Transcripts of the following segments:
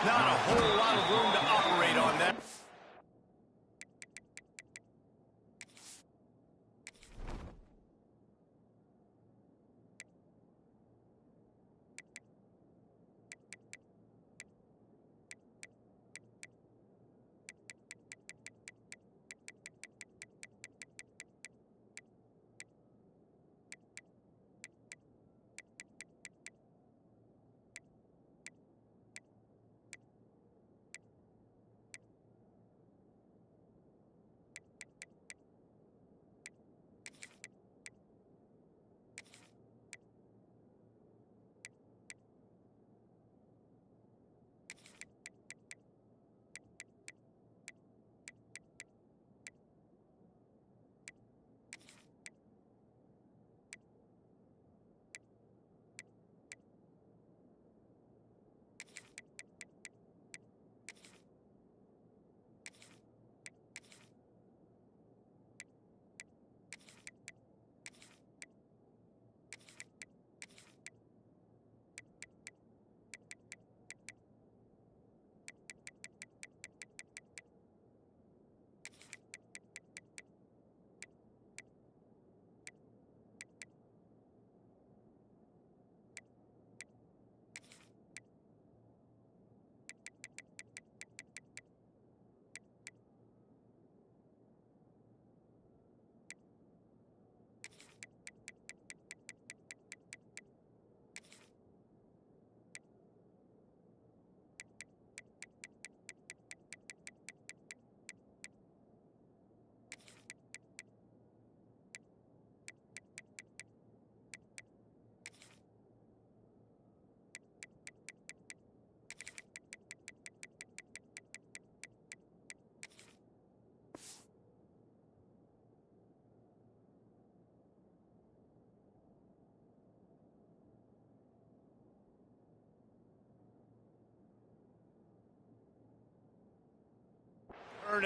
Not a whole lot of room to operate on that.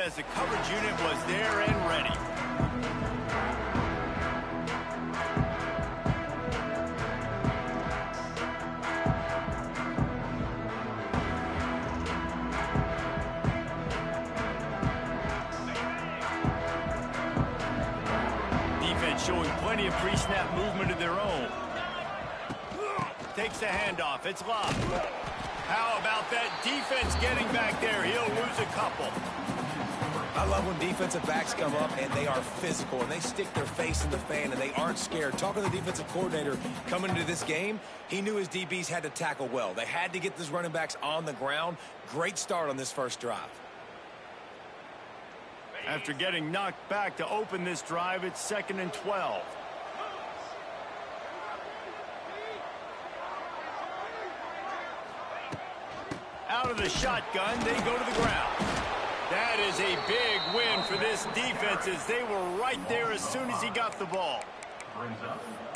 As the coverage unit was there and ready. Defense showing plenty of pre-snap movement of their own. Takes the handoff. It's locked. How about that defense getting back there? He'll lose a couple. I love when defensive backs come up and they are physical and they stick their face in the fan and they aren't scared. Talking to the defensive coordinator coming into this game, he knew his DBs had to tackle well. They had to get these running backs on the ground. Great start on this first drive. After getting knocked back to open this drive, it's 2nd and 12. Out of the shotgun, they go to the ground. That is a big win for this defense as they were right there as soon as he got the ball.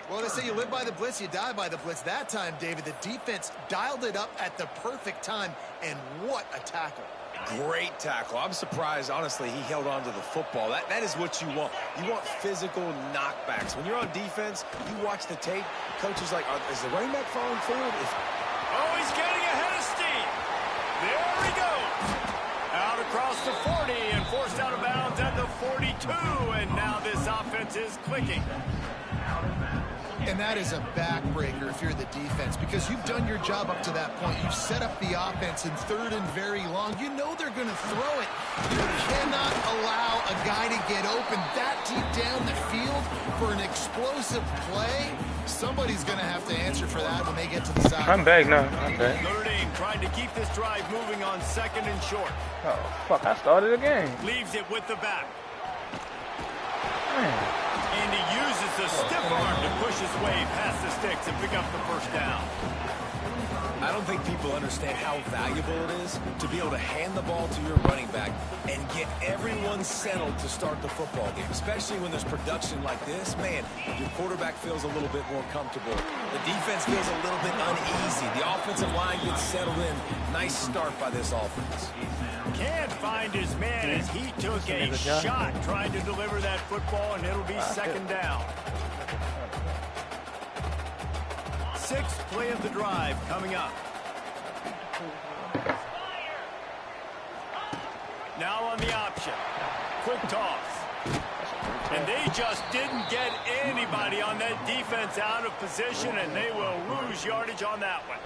Well, they say you live by the blitz, you die by the blitz. That time, David, the defense dialed it up at the perfect time, and what a tackle. Great tackle. I'm surprised, honestly, he held on to the football. That is what you want. You want physical knockbacks. When you're on defense, you watch the tape, coach is like, is the running back falling forward? Oh, he's getting ahead of steam. There he goes. Out across the 40 and forced out of bounds at the 42. And now this offense is clicking. And that is a backbreaker if you're the defense, because you've done your job up to that point. You've set up the offense in 3rd and very long. You know they're going to throw it. You cannot allow a guy to get open that deep down the field for an explosive play. Somebody's going to have to answer for that when they get to the side. I'm back now. I'm back. Notre Dame trying to keep this drive moving on 2nd and short. Oh, fuck. I started again. Leaves it with the back. Man. And he uses the stiff arm to push his way past the sticks and pick up the first down. I don't think people understand how valuable it is to be able to hand the ball to your running back and get everyone settled to start the football game, especially when there's production like this. Man, your quarterback feels a little bit more comfortable. The defense feels a little bit uneasy. The offensive line gets settled in. Nice start by this offense. Can't find his man as he took a shot trying to deliver that football, and it'll be 2nd down. 6th play of the drive coming up. Now on the option. Quick toss. And they just didn't get anybody on that defense out of position, and they will lose yardage on that one.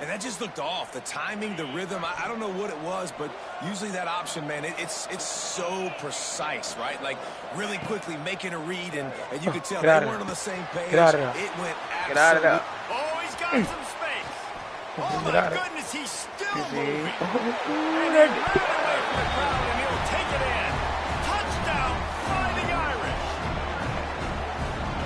And that just looked off. The timing, the rhythm, I don't know what it was, but usually that option, man, it's so precise, right? Like, really quickly making a read, and you could tell they weren't on the same page. Get out of there. It went Get out of there. Oh, he's got some space. Oh, my goodness, he's still moving. And he ran away from the crowd, and he'll take it in. Touchdown, Fighting Irish.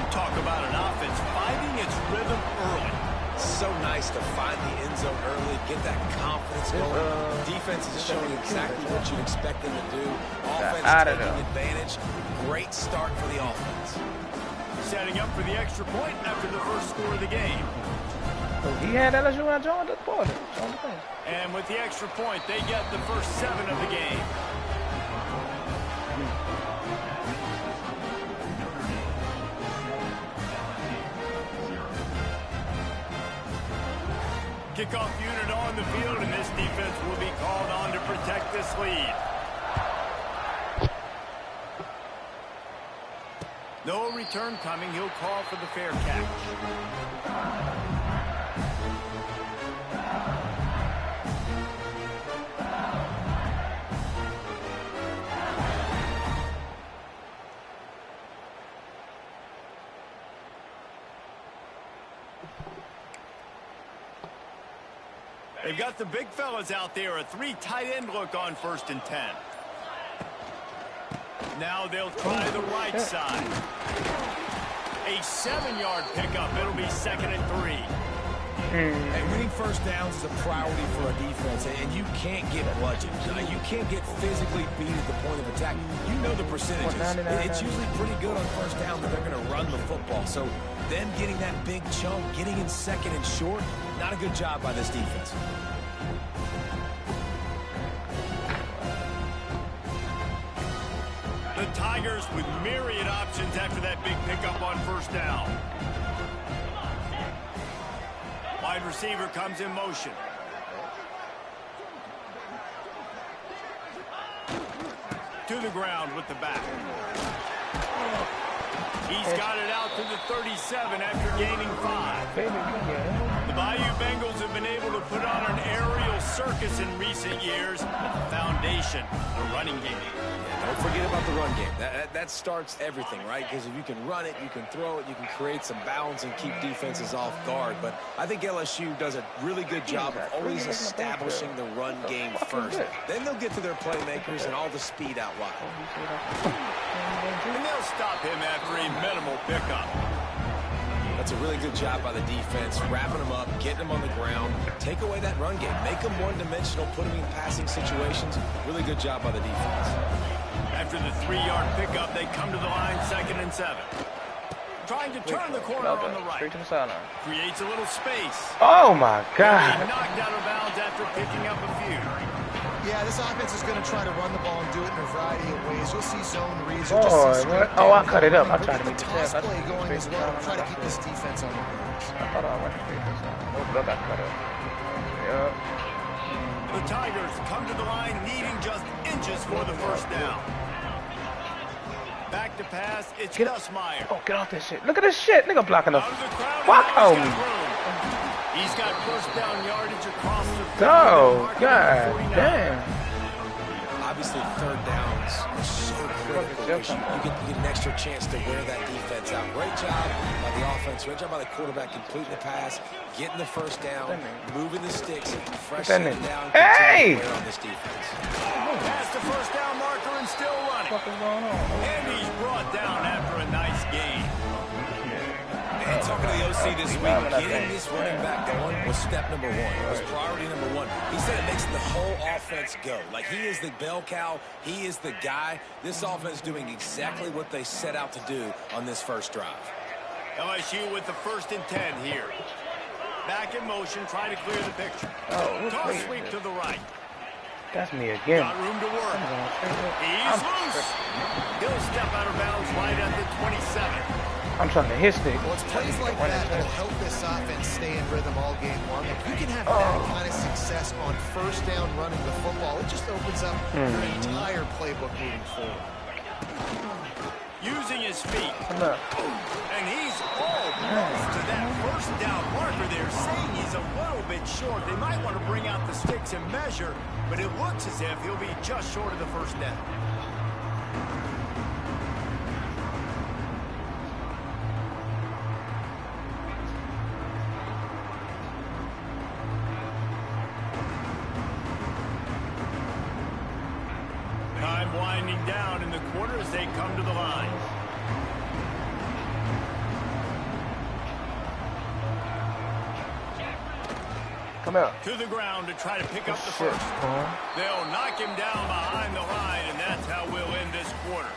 Talk about an offense finding its rhythm early. So nice to find the end zone early, get that confidence going. Defense is showing exactly what you'd expect them to do. Offense taking advantage. Great start for the offense. Setting up for the extra point after the first score of the game. He had LSU and John the quarter. And with the extra point, they get the first 7 of the game. Kickoff unit on the field, and this defense will be called on to protect this lead. No return coming. He'll call for the fair catch. They've got the big fellas out there. A 3 tight end look on 1st and 10. Now they'll try the right side. A 7-yard pickup. It'll be 2nd and 3. And winning first downs is a priority for a defense, and you can't get bludgeoned. You can't get physically beat at the point of attack. You know the percentages. It's usually pretty good on first down that they're going to run the football. So them getting that big chunk, getting in 2nd and short, not a good job by this defense. The Tigers with myriad options after that big pickup on 1st down. Wide receiver comes in motion. To the ground with the back. He's got it out to the 37 after gaining 5. The Bayou Bengals have been able to put on an aerial circus in recent years. The foundation, the running game. Yeah, don't forget about the run game. That starts everything, right? Because if you can run it, you can throw it, you can create some balance and keep defenses off guard. But I think LSU does a really good job of always establishing the run game first. Then they'll get to their playmakers and all the speed out wide. And they'll stop him after a minimal pickup. That's a really good job by the defense, wrapping them up, getting them on the ground, take away that run game, make them one-dimensional, put them in passing situations. Really good job by the defense. After the 3-yard pickup, they come to the line 2nd and 7. Trying to turn the corner on the right. Creates a little space. Oh, my God. Knocked out of bounds after picking up a few. Yeah, this offense is going to try to run the ball and do it in a variety of ways. You'll see zone reads. Oh, I cut it up. I tried to make the it toss play going as well. Try to keep this defense on the ground. I thought I went to this. Nope, I got cut up. Yep. The Tigers come to the line needing just inches for the 1st down. Back to pass, it's Gus Meyer. Oh, get off this shit. Look at this shit. Nigga blocking the fuck on me. He's got 1st down yardage across the field. Oh, God damn. Obviously, 3rd downs are so critical because you get an extra chance to wear that defense out. Great job by the offense. Great job by the quarterback completing the pass, getting the 1st down, moving the sticks, fresh down. Hey! On this defense. Past the 1st down marker and still running. What is going on? And he's brought down after a nice gain. And talking to the OC this week, getting this running back going was step number 1. It was priority number 1. He said it makes the whole offense go. Like, he is the bell cow. He is the guy. This offense doing exactly what they set out to do on this first drive. LSU with the 1st and 10 here. Back in motion, trying to clear the picture. Oh, toss sweep to the right. That's me again. Got room to work. He's loose. He'll step out of bounds right at the 27. I'm trying to hit stick. Well, it's plays like that that'll help this offense stay in rhythm all game long. If you can have that kind of success success on first down running the football, it just opens up your entire playbook moving forward. Using his feet. And he's almost to that first down marker. They're saying he's a little bit short. They might want to bring out the sticks and measure, but it looks as if he'll be just short of the first down. Time winding down in the quarter as they come to the line. Come out. To the ground to try to pick up the first. They'll knock him down behind the line, and that's how we'll end this quarter.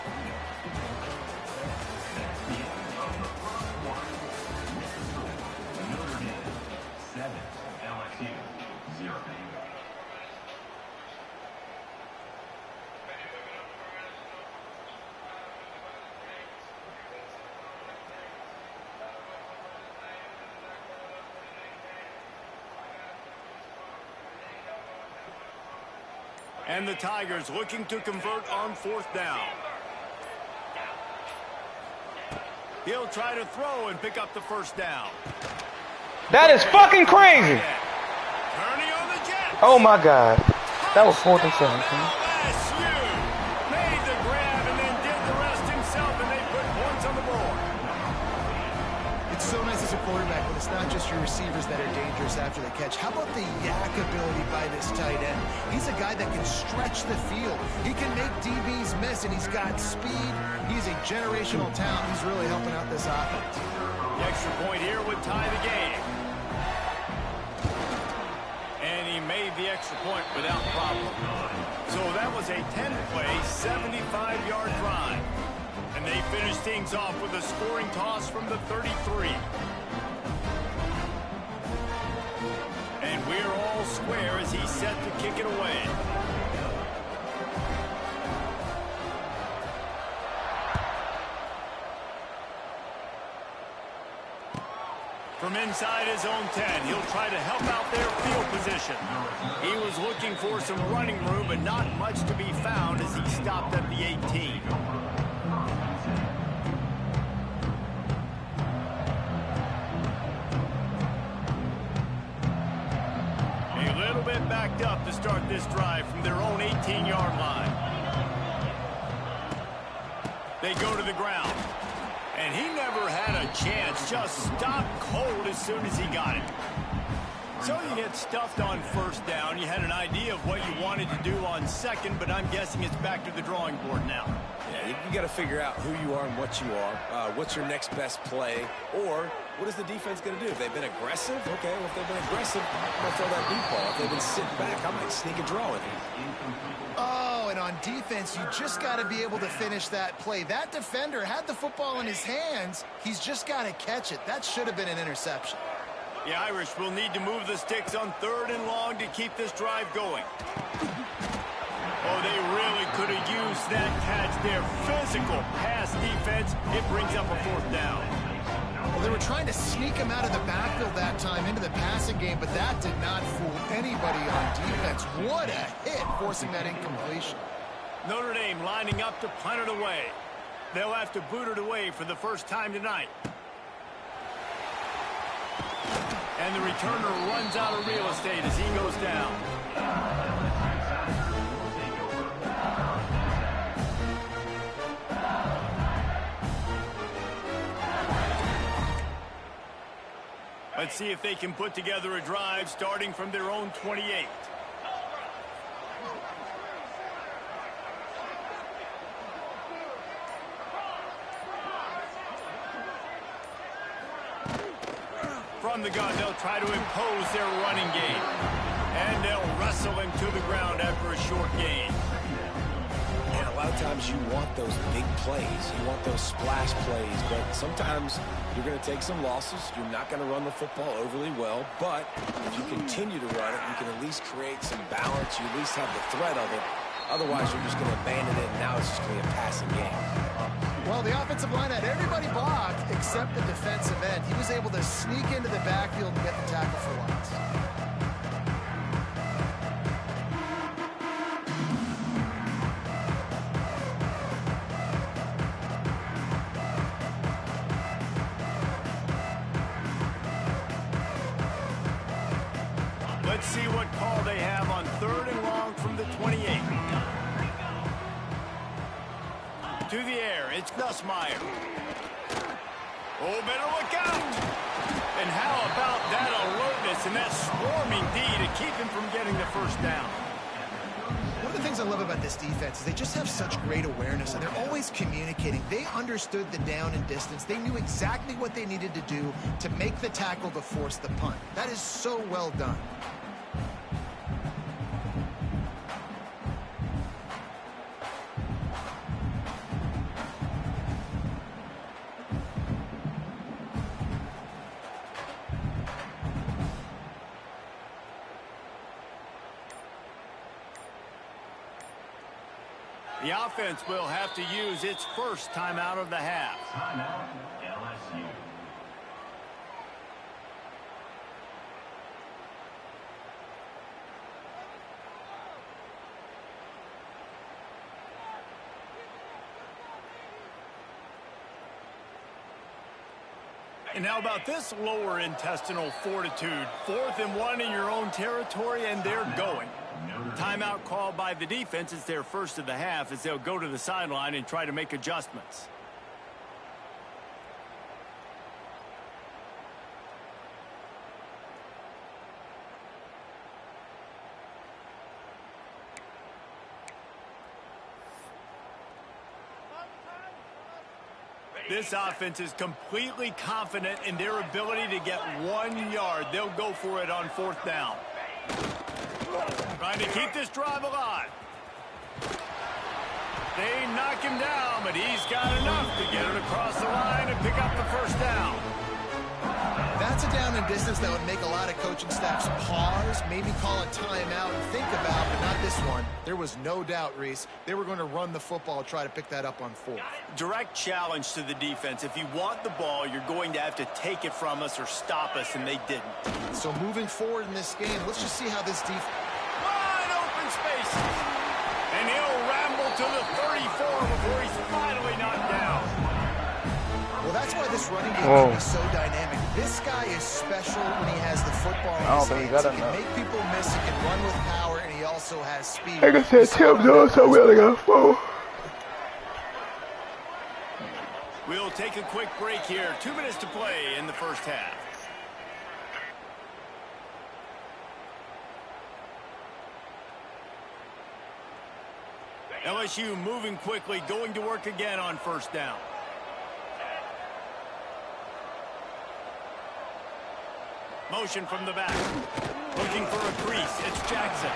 And the Tigers looking to convert on fourth down. He'll try to throw and pick up the first down. That is fucking crazy. Turning on the Jets. Oh my God. That was 4th and 17. LSU made the grab and then did the rest himself, and they put points on the board. It's so nice as a quarterback when it's not just your receivers that are dangerous after the catch. How about the yak ability by this tight end? He's a guy that can stretch the field. He can make DBs miss, and he's got speed. He's a generational talent. He's really helping out this offense. The extra point here would tie the game. And he made the extra point without problem. So that was a 10-play, 75-yard drive. And they finish things off with a scoring toss from the 33. And we're all square as he's set to kick it away. From inside his own 10, he'll try to help out their field position. He was looking for some running room, but not much to be found as he stopped at the 18. A little bit backed up to start this drive from their own 18-yard line. They go to the ground. And he never had a chance, just stopped cold as soon as he got it. So you get stuffed on first down. You had an idea of what you wanted to do on second, but I'm guessing it's back to the drawing board now. Yeah, you got to figure out who you are and what you are. What's your next best play? Or what is the defense going to do? If they've been aggressive, okay, well, if they've been aggressive, I'm going to throw that deep ball. If they've been sitting back, I might sneak a draw in here. Oh, and on defense, you just got to be able to finish that play. That defender had the football in his hands. He's just got to catch it. That should have been an interception. The Irish will need to move the sticks on 3rd and long to keep this drive going. Oh, they really could have used that catch there. Physical pass defense. It brings up a 4th down. Well, they were trying to sneak him out of the backfield that time into the passing game, but that did not fool anybody on defense. What a hit, forcing that incompletion. Notre Dame lining up to punt it away. They'll have to boot it away for the first time tonight. And the returner runs out of real estate as he goes down. Let's see if they can put together a drive starting from their own 28. From the gun, they'll try to impose their running game. And they'll wrestle him to the ground after a short gain. And a lot of times you want those big plays. You want those splash plays. But sometimes you're going to take some losses. You're not going to run the football overly well. But if you continue to run it, you can at least create some balance. You at least have the threat of it. Otherwise, you're just going to abandon it, and now it's just going to be a passing game. Well, the offensive line had everybody blocked except the defensive end. He was able to sneak into the backfield and get the tackle for once. Let's see what call they have on 3rd and long from the 28. To the air, it's Nussmeier. Oh, better look out. And how about that alertness and that swarming D to keep him from getting the first down? One of the things I love about this defense is they just have such great awareness, and they're always communicating. They understood the down and distance. They knew exactly what they needed to do to make the tackle to force the punt. That is so well done. The offense will have to use its first timeout of the half. Timeout, LSU. And how about this lower intestinal fortitude? 4th and 1 in your own territory, and they're going. Timeout called by the defense. It's their first of the half as they'll go to the sideline and try to make adjustments. This offense is completely confident in their ability to get 1 yard. They'll go for it on 4th down. Trying to keep this drive alive. They knock him down, but he's got enough to get it across the line and pick up the first down. That's a down and distance that would make a lot of coaching staffs pause, maybe call a timeout and think about, but not this one. There was no doubt, Reese, they were going to run the football, try to pick that up on 4th. Direct challenge to the defense. If you want the ball, you're going to have to take it from us or stop us, and they didn't. So moving forward in this game, let's just see how this defense... Wide open spaces. And he'll ramble to the 34 before he's finally knocked down. Well, that's why this running game can be so dynamic. This guy is special when he has the football in his hands. He can make people miss, he can run with power, and he also has speed. Like I said, Tim's also really got 4. We'll take a quick break here. 2 minutes to play in the first half. LSU moving quickly, going to work again on 1st down. Motion from the back. Looking for a crease. It's Jackson.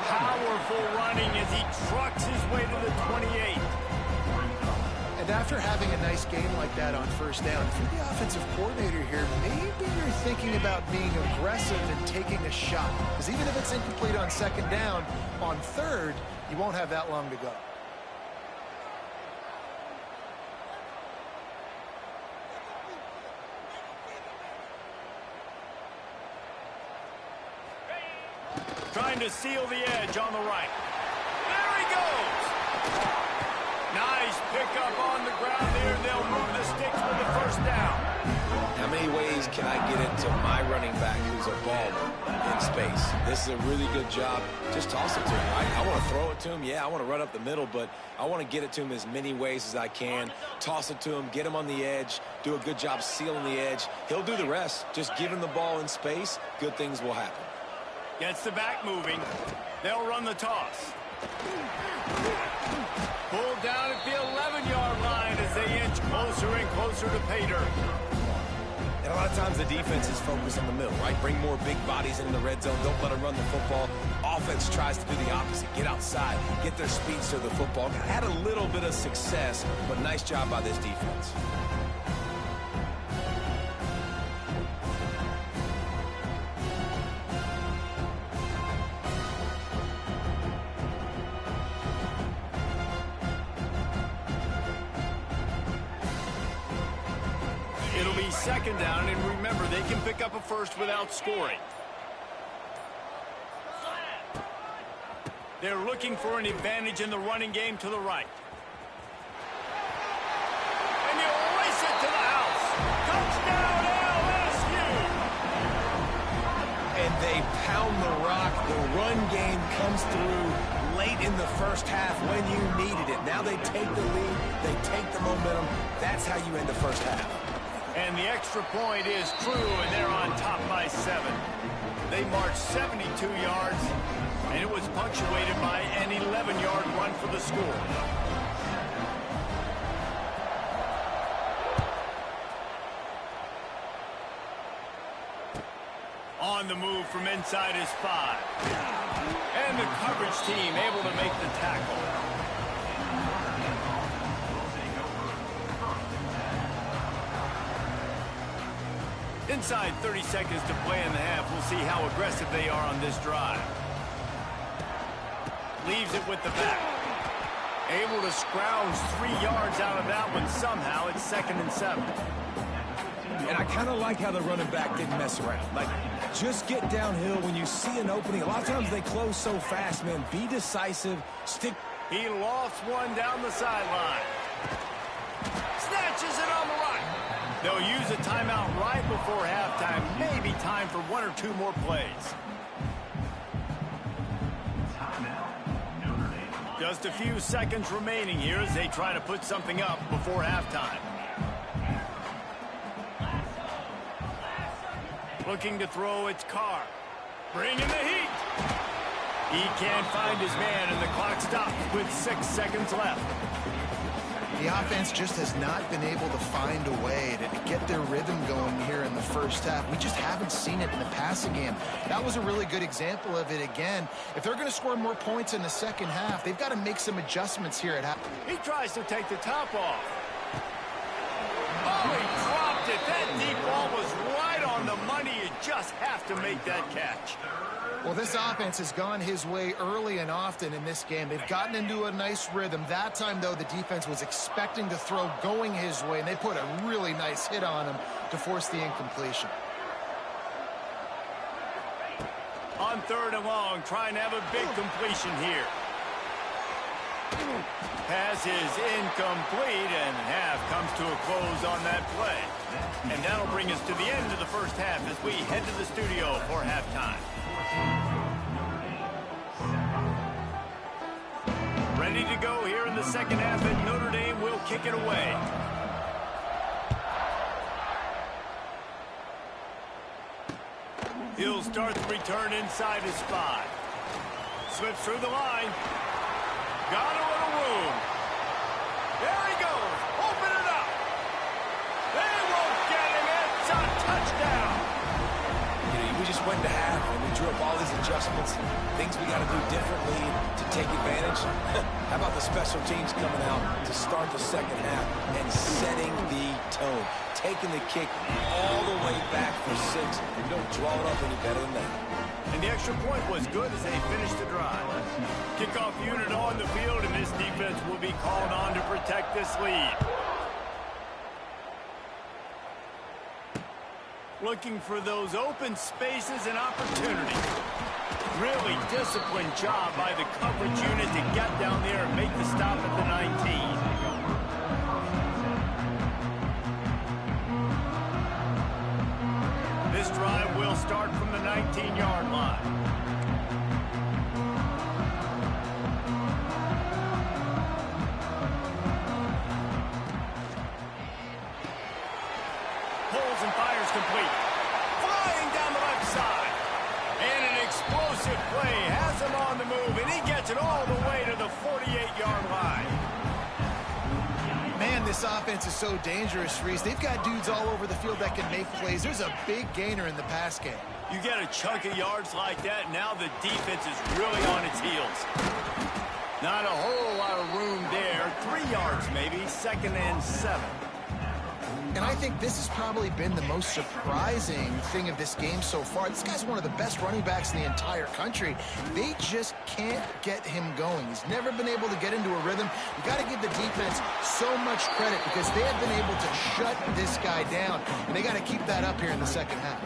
Powerful running as he trucks his way to the 28. And after having a nice game like that on 1st down, if you're the offensive coordinator here, maybe you're thinking about being aggressive and taking a shot. Because even if it's incomplete on 2nd down, on 3rd, you won't have that long to go. Trying to seal the edge on the right. There he goes. Nice pickup on the ground there. They'll move the sticks for the 1st down. How many ways can I get it to my running back who's a baller in space? This is a really good job. Just toss it to him, right? I want to throw it to him. Yeah, I want to run up the middle, but I want to get it to him as many ways as I can. Toss it to him, get him on the edge, do a good job sealing the edge. He'll do the rest. Just give him the ball in space. Good things will happen. Gets the back moving. They'll run the toss. Pulled down at the 11-yard line as they inch closer and closer to pay dirt. And a lot of times the defense is focused on the middle, right? Bring more big bodies into the red zone. Don't let them run the football. Offense tries to do the opposite. Get outside. Get their speeds to the football. Had a little bit of success, but nice job by this defense. It'll be 2nd down, and remember, they can pick up a first without scoring. They're looking for an advantage in the running game to the right. And he'll race it to the house. Touchdown, LSU! And they pound the run game comes through late in the first half when you needed it. Now they take the lead, they take the momentum. That's how you end the first half. And the extra point is true, and they're on top by 7. They marched 72 yards, and it was punctuated by an 11-yard run for the score. On the move from inside his 5. And the coverage team able to make the tackle. Inside 30 seconds to play in the half. We'll see how aggressive they are on this drive. Leaves it with the back. Able to scrounge 3 yards out of that one somehow. It's 2nd and 7. And I kind of like how the running back didn't mess around. Like, just get downhill when you see an opening. A lot of times they close so fast, man. Be decisive. Stick. He lost one down the sideline. Snatches it on the right. They'll use a timeout right before halftime. Maybe time for 1 or 2 more plays. Just a few seconds remaining here as they try to put something up before halftime. Looking to throw, it's Carr. Bringing the heat. He can't find his man, and the clock stops with 6 seconds left. The offense just has not been able to find a way to get their rhythm going here in the first half. We just haven't seen it in the passing game. That was a really good example of it again. If they're going to score more points in the second half, they've got to make some adjustments here at half. He tries to take the top off. Oh, he dropped it. That deep ball was right on the money. You just have to make that catch. Well, this offense has gone his way early and often in this game. They've gotten into a nice rhythm. That time, though, the defense was expecting to throw going his way, and they put a really nice hit on him to force the incompletion. On 3rd and long, trying to have a big completion here. Pass is incomplete, and half comes to a close on that play. And that'll bring us to the end of the first half as we head to the studio for halftime. Ready to go here in the second half, and Notre Dame will kick it away. He'll start the return inside his 5. Slips through the line. Got a little room. There he goes. Open it up. They won't get him. It's a touchdown. We just went to half and we drew up all these adjustments, things we got to do differently to take advantage. How about the special teams coming out to start the second half and setting the tone, taking the kick all the way back for 6. You don't draw it up any better than that. And the extra point was good as they finished the drive. Kickoff unit on the field, and this defense will be called on to protect this lead. Looking for those open spaces and opportunities. Really disciplined job by the coverage unit to get down there and make the stop at the 19. This drive will start from the 19-yard line. Pulls and fires complete. Flying down the left side. And an explosive play has him on the move, and he gets it all the way to the 48-yard line. Man, this offense is so dangerous, Reese. They've got dudes all over the field that can make plays. There's a big gainer in the pass game. You get a chunk of yards like that, now the defense is really on its heels. Not a whole lot of room there. 3 yards maybe, 2nd and 7. And I think this has probably been the most surprising thing of this game so far. This guy's one of the best running backs in the entire country. They just can't get him going. He's never been able to get into a rhythm. You got to give the defense so much credit because they have been able to shut this guy down. And they got to keep that up here in the second half.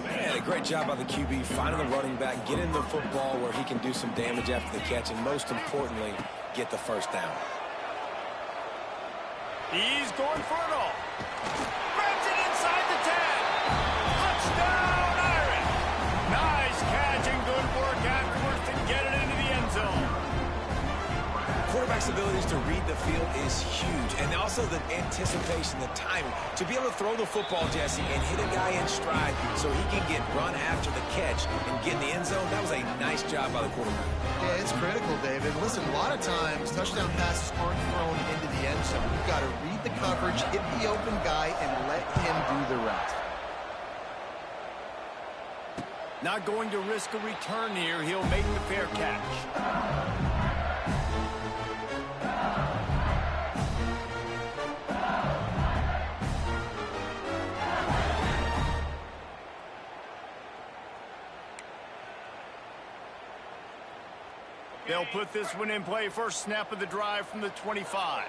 Man, a great job by the QB, finding the running back, getting the football where he can do some damage after the catch, and most importantly, get the first down. He's going for it all. Grabs it inside the 10. Touchdown, Irish. Nice catch and good work quarterback's abilities to read the field is huge. And also the anticipation, the timing. To be able to throw the football, Jesse, and hit a guy in stride so he can get run after the catch and get in the end zone, that was a nice job by the quarterback. Yeah, it's critical, David. Listen, a lot of times, touchdown passes aren't thrown into the end zone. You've got to read the coverage, hit the open guy, and let him do the rest. Not going to risk a return here. He'll make the fair catch. They'll put this one in play. First snap of the drive from the 25.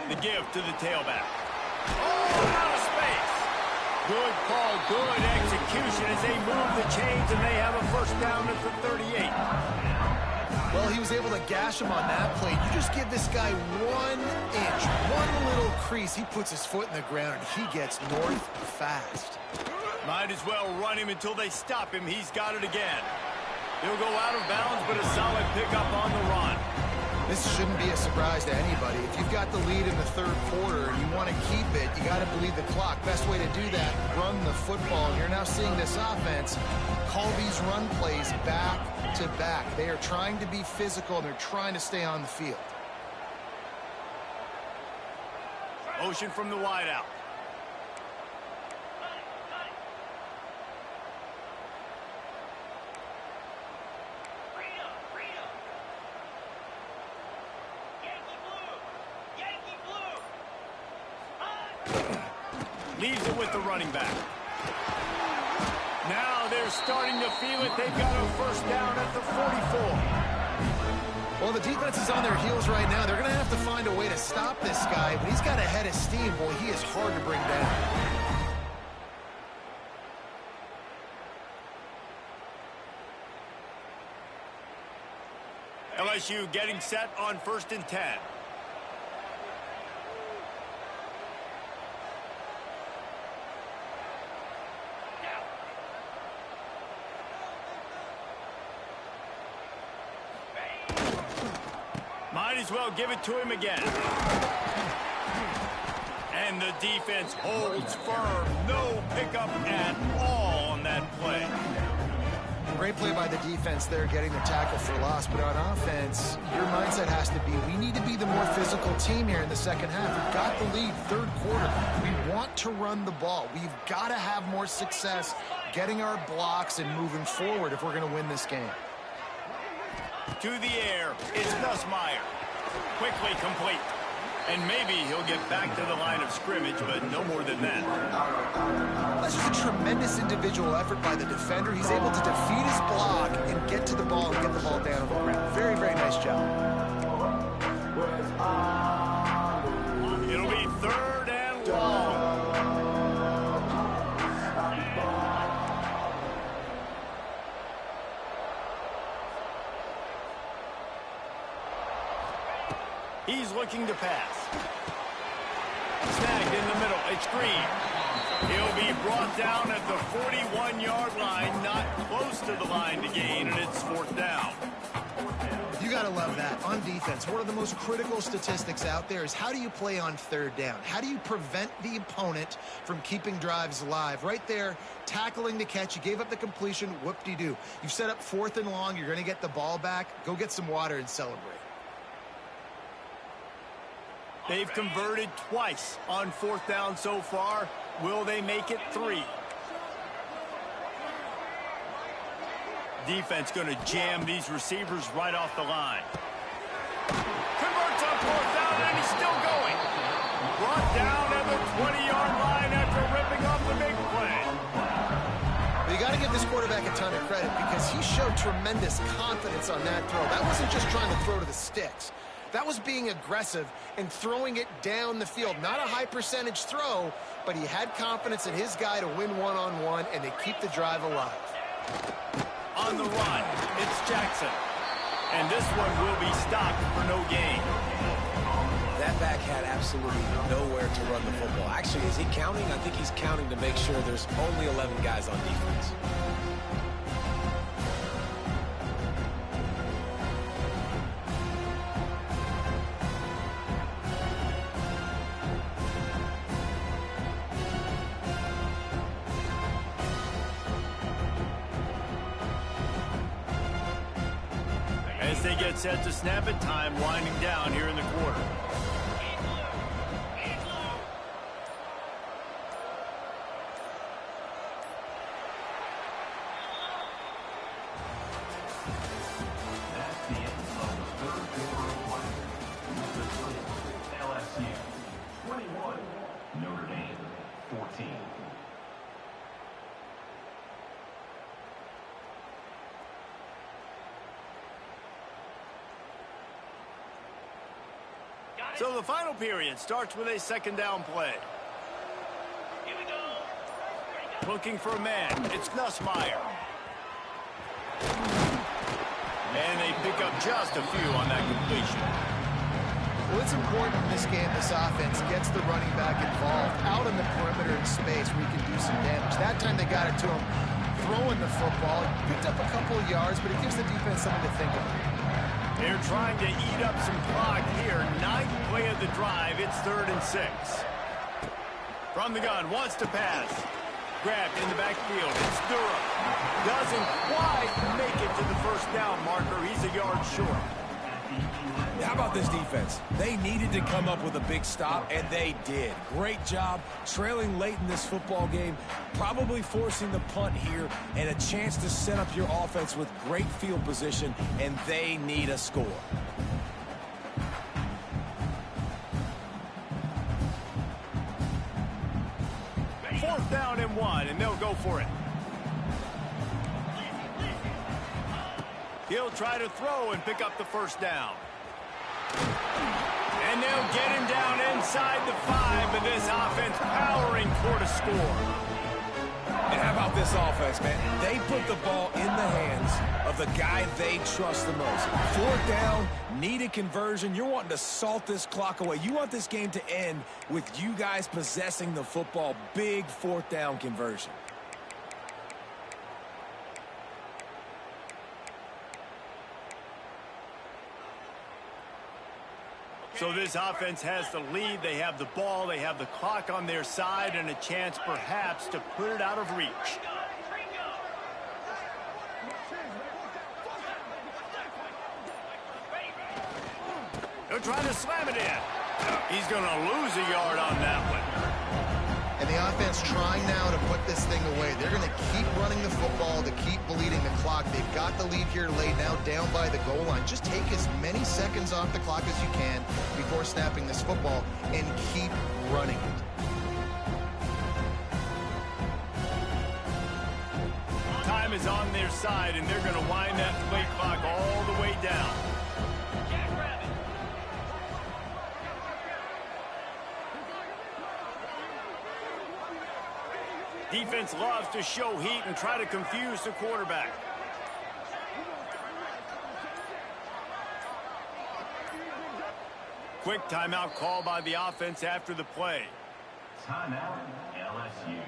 The give to the tailback. Oh, out of space. Good call, good execution as they move the chains and they have a first down at the 38. Well, he was able to gash him on that play. You just give this guy 1 inch, one little crease. He puts his foot in the ground and he gets north fast. Might as well run him until they stop him. He's got it again. He'll go out of bounds, but a solid pickup on the run. This shouldn't be a surprise to anybody. If you've got the lead in the third quarter and you want to keep it, you got to bleed the clock. Best way to do that, run the football. And you're now seeing this offense call these run plays back to back. They are trying to be physical, and they're trying to stay on the field. Motion from the wideout. Leaves it with the running back. Now they're starting to feel it. They've got a first down at the 44. Well, the defense is on their heels right now. They're going to have to find a way to stop this guy, but he's got a head of steam. Boy, he is hard to bring down. LSU getting set on 1st and 10. Might as well give it to him again. And the defense holds firm. No pickup at all on that play. Great play by the defense there, getting the tackle for loss. But on offense, your mindset has to be, we need to be the more physical team here in the second half. We've got the lead, third quarter. We want to run the ball. We've got to have more success getting our blocks and moving forward if we're going to win this game. To the air, it's Nussmeier. Quickly complete. And maybe he'll get back to the line of scrimmage, but no more than that. That's just a tremendous individual effort by the defender. He's able to defeat his block and get to the ball and get the ball down on the ground. Very, very nice job. It'll be 3rd and long. He's looking to pass. Snagged in the middle. It's Green. He'll be brought down at the 41-yard line, not close to the line to gain, and it's 4th down. You got to love that. On defense, one of the most critical statistics out there is how do you play on 3rd down? How do you prevent the opponent from keeping drives alive? Right there, tackling the catch. You gave up the completion. Whoop-de-doo. You've set up 4th and long. You're going to get the ball back. Go get some water and celebrate. They've converted twice on 4th down so far. Will they make it 3? Defense going to jam these receivers right off the line. Converts on 4th down, and he's still going. Brought down at the 20-yard line after ripping off the big play. But you got to give this quarterback a ton of credit because he showed tremendous confidence on that throw. That wasn't just trying to throw to the sticks. That was being aggressive and throwing it down the field. Not a high percentage throw, but he had confidence in his guy to win one-on-one and to keep the drive alive. On the run, it's Jackson. And this one will be stopped for no gain. That back had absolutely nowhere to run the football. Actually, is he counting? I think he's counting to make sure there's only 11 guys on defense. As they get set to snap it, time winding down here in the quarter. That's the end of the third quarter of play. The score, LSU 21, Notre Dame 14. So the final period starts with a second down play. Looking for a man. It's Nussmeier. And they pick up just a few on that completion. Well, it's important in this game this offense gets the running back involved out in the perimeter in space where he can do some damage. That time they got it to him throwing the football. Picked up a couple of yards, but it gives the defense something to think about. They're trying to eat up some clock here. Ninth play of the drive. It's 3rd and 6. From the gun, wants to pass. Grabbed in the backfield. It's Durham. Doesn't quite make it to the first down marker. He's a yard short. How about this defense? They needed to come up with a big stop, and they did. Great job trailing late in this football game, probably forcing the punt here, and a chance to set up your offense with great field position, and they need a score. Fourth down and 1, and they'll go for it. He'll try to throw and pick up the first down. And they'll get him down inside the 5, but this offense powering toward a score. And how about this offense, man? They put the ball in the hands of the guy they trust the most. Fourth down, need a conversion. You're wanting to salt this clock away. You want this game to end with you guys possessing the football. Big fourth down conversion. So this offense has the lead. They have the ball. They have the clock on their side and a chance perhaps to put it out of reach. They're trying to slam it in. He's going to lose a yard on that one. And the offense trying now to put this thing away. They're going to keep running the football to keep bleeding the clock. They've got the lead here late, now down by the goal line. Just take as many seconds off the clock as you can before snapping this football and keep running it. Time is on their side, and they're going to wind that play clock all the way down. Defense loves to show heat and try to confuse the quarterback. Quick timeout call by the offense after the play. Timeout, LSU.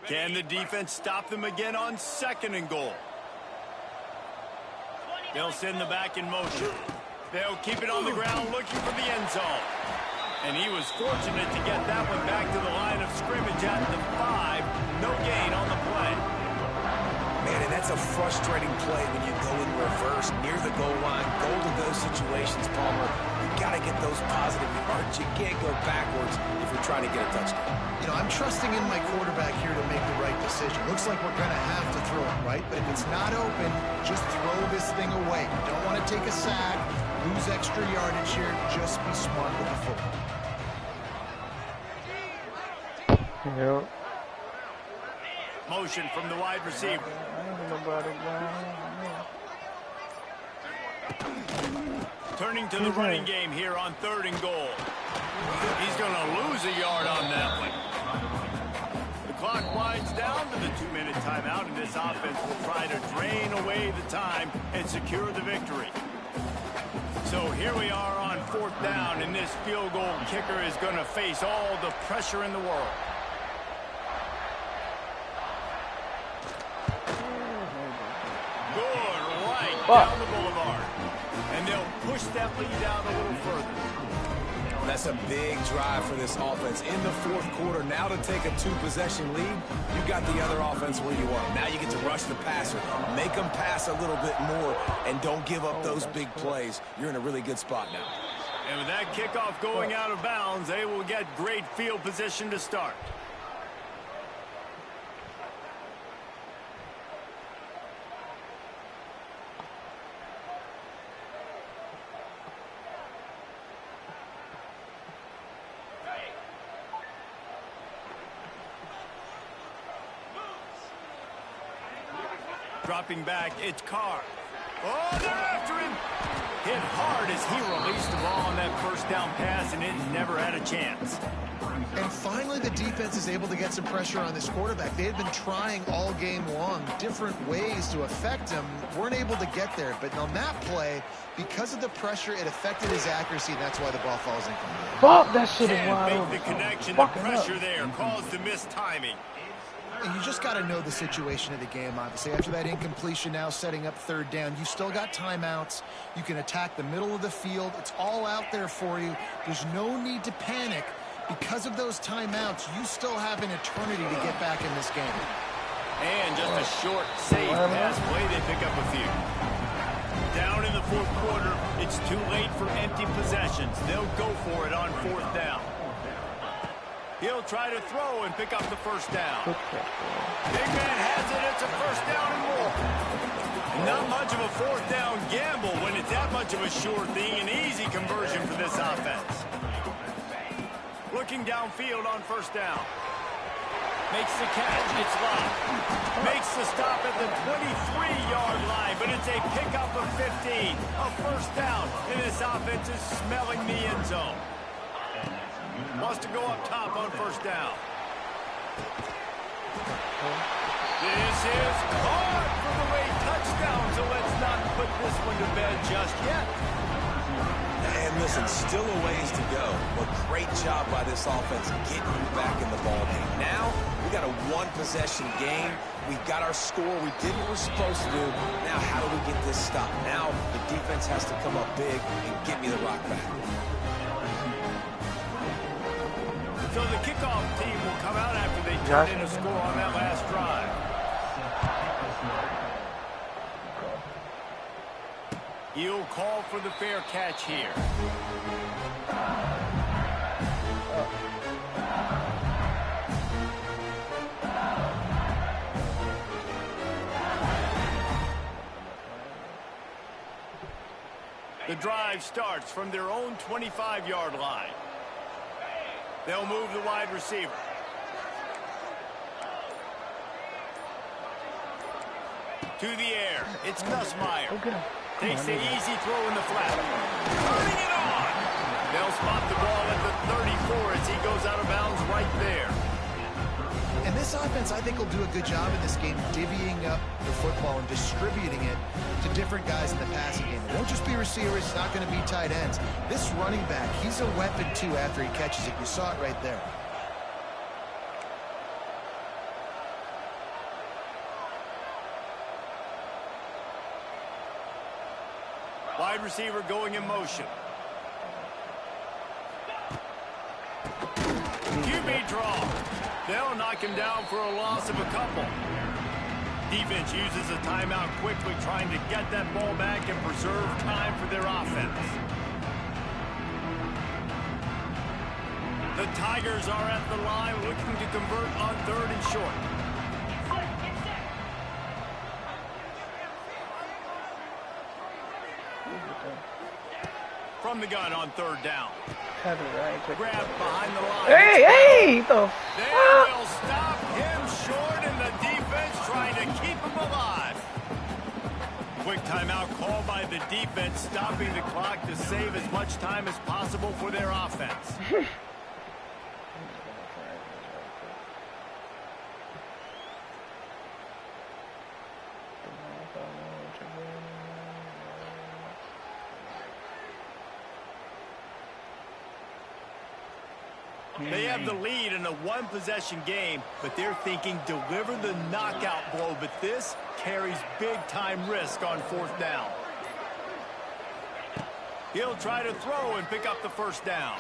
Can the defense stop them again on 2nd and goal? They'll send the back in motion. They'll keep it on the ground looking for the end zone. And he was fortunate to get that one back to the line of scrimmage at the 5. No gain on the play. Man, and that's a frustrating play when you go in reverse near the goal line. Goal to those situations, Palmer. You got to get those positive yards. You can't go backwards if you're trying to get a touchdown. You know, I'm trusting in my quarterback here to make the right decision. Looks like we're going to have to throw it, right? But if it's not open, just throw this thing away. You don't want to take a sack, lose extra yardage here. Just be smart with the football. Yep. Motion from the wide receiver. Turning to the running game here on 3rd and goal. He's going to lose a yard on that one. The clock winds down to the 2-minute timeout, and this offense will try to drain away the time and secure the victory. So here we are on 4th down, and this field goal kicker is going to face all the pressure in the world. Good right down the boulevard. And they'll push that lead out a little further. That's a big drive for this offense in the 4th quarter. Now to take a 2-possession lead, you got the other offense where you are. Now you get to rush the passer, make them pass a little bit more, and don't give up those big plays. You're in a really good spot now. And with that kickoff going out of bounds, they will get great field position to start. Dropping back, it's Carr. Oh, they're after him. Hit hard as he released the ball on that 1st down pass, and it never had a chance. And finally, the defense is able to get some pressure on this quarterback. They had been trying all game long different ways to affect him. Weren't able to get there. But on that play, because of the pressure, it affected his accuracy, and that's why the ball falls incomplete. Fuck, that shit is Can't wide make open. the connection. The pressure there caused the missed timing. And you just got to know the situation of the game, obviously. After that incompletion, now setting up 3rd down, you still got timeouts. You can attack the middle of the field. It's all out there for you. There's no need to panic. Because of those timeouts, you still have an eternity to get back in this game. And just a short, safe pass play, they pick up a few. Down in the 4th quarter, it's too late for empty possessions. They'll go for it on 4th down. He'll try to throw and pick up the 1st down. Big man has it. It's a 1st down and more. Not much of a 4th down gamble when it's that much of a sure thing. An easy conversion for this offense. Looking downfield on 1st down. Makes the catch. It's locked. Makes the stop at the 23-yard line, but it's a pickup of 15. A 1st down. And this offense is smelling the end zone. Wants to go up top on 1st down. This is caught for the late touchdown, so let's not put this one to bed just yet. And listen, still a ways to go, but great job by this offense getting you back in the ballgame. Now, we got a 1-possession game. We got our score. We did what we're supposed to do. Now, how do we get this stopped? Now, the defense has to come up big and get me the rock back. So the kickoff team will come out after they turn in a score on that last drive. He'll call for the fair catch here. The drive starts from their own 25-yard line. They'll move the wide receiver. To the air. It's Nussmeier. Takes the easy throw in the flat. Turning it on. They'll spot the ball at the 34 as he goes out of bounds right there. And this offense, I think, will do a good job in this game divvying up the football and distributing it to different guys in the passing game. It won't just be receivers. It's not going to be tight ends. This running back, he's a weapon, too, after he catches it. You saw it right there. Wide receiver going in motion. QB draw. They'll knock him down for a loss of a couple. Defense uses a timeout quickly, trying to get that ball back and preserve time for their offense. The Tigers are at the line looking to convert on 3rd and short. From the gun on 3rd down. Grab behind the line. Hey, the fuck? They will stop him short, and the defense trying to keep him alive. Quick timeout called by the defense, stopping the clock to save as much time as possible for their offense. They have the lead in a one-possession game, but they're thinking deliver the knockout blow, but this carries big-time risk on fourth down. He'll try to throw and pick up the first down.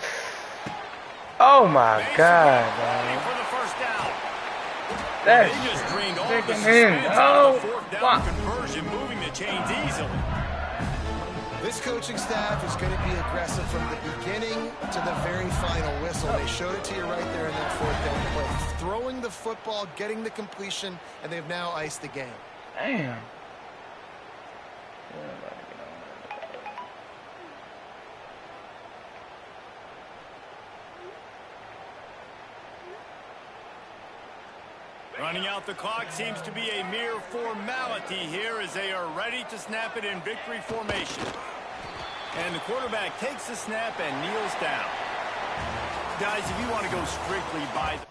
Oh my God, man. For the first down. That's They just drained all the freaking suspense him. out of Oh, the fourth down fuck. conversion, moving the chains easily. This coaching staff is going to be aggressive from the beginning to the very final whistle. They showed it to you right there in that fourth down play. Throwing the football, getting the completion, and they've now iced the game. Damn. Running out the clock seems to be a mere formality here as they are ready to snap it in victory formation. And the quarterback takes the snap and kneels down. Guys, if you want to go strictly by the